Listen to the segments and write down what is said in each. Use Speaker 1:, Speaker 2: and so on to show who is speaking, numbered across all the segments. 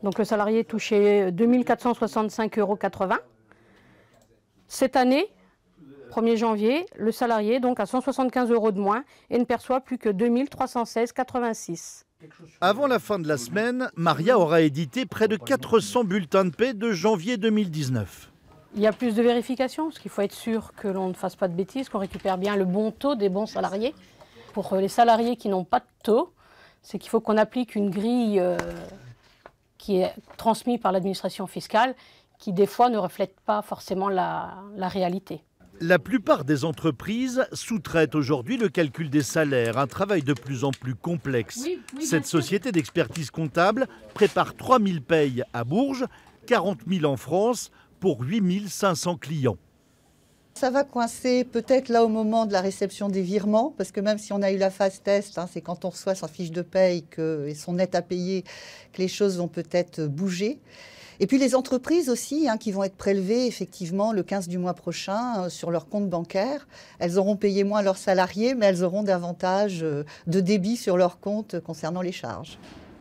Speaker 1: Donc le salarié touchait 2 465,80 €. Cette année, 1er janvier, le salarié donc a 175 € de moins et ne perçoit plus que 2 316,86 €.
Speaker 2: Avant la fin de la semaine, Maria aura édité près de 400 bulletins de paie de janvier 2019.
Speaker 1: Il y a plus de vérifications, parce qu'il faut être sûr que l'on ne fasse pas de bêtises, qu'on récupère bien le bon taux des bons salariés. Pour les salariés qui n'ont pas de taux, c'est qu'il faut qu'on applique une grille qui est transmise par l'administration fiscale, qui des fois ne reflète pas forcément la réalité.
Speaker 2: La plupart des entreprises sous-traitent aujourd'hui le calcul des salaires, un travail de plus en plus complexe. Cette société d'expertise comptable prépare 3000 payes à Bourges, 40 000 en France pour 8500 clients.
Speaker 3: Ça va coincer peut-être là au moment de la réception des virements, parce que même si on a eu la phase test, c'est quand on reçoit sa fiche de paye et son net à payer que les choses vont peut-être bouger. Et puis les entreprises aussi, qui vont être prélevées effectivement le 15 du mois prochain sur leur compte bancaire. Elles auront payé moins leurs salariés, mais elles auront davantage de débit sur leur compte concernant les charges.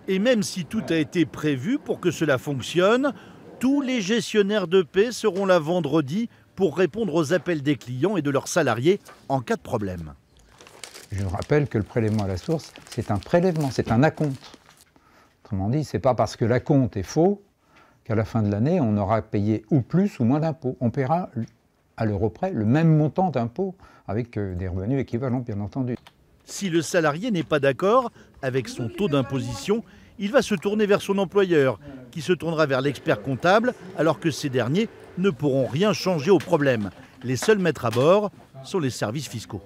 Speaker 2: Et même si tout a été prévu pour que cela fonctionne, tous les gestionnaires de paie seront là vendredi pour répondre aux appels des clients et de leurs salariés en cas de problème.
Speaker 4: Je rappelle que le prélèvement à la source, c'est un prélèvement, c'est un acompte. Autrement dit, ce n'est pas parce que l'acompte est faux qu'à la fin de l'année, on aura payé ou plus ou moins d'impôts. On paiera à l'euro près le même montant d'impôts avec des revenus équivalents, bien entendu.
Speaker 2: Si le salarié n'est pas d'accord avec son taux d'imposition, il va se tourner vers son employeur, qui se tournera vers l'expert comptable, alors que ces derniers ne pourront rien changer au problème. Les seuls maîtres à bord sont les services fiscaux.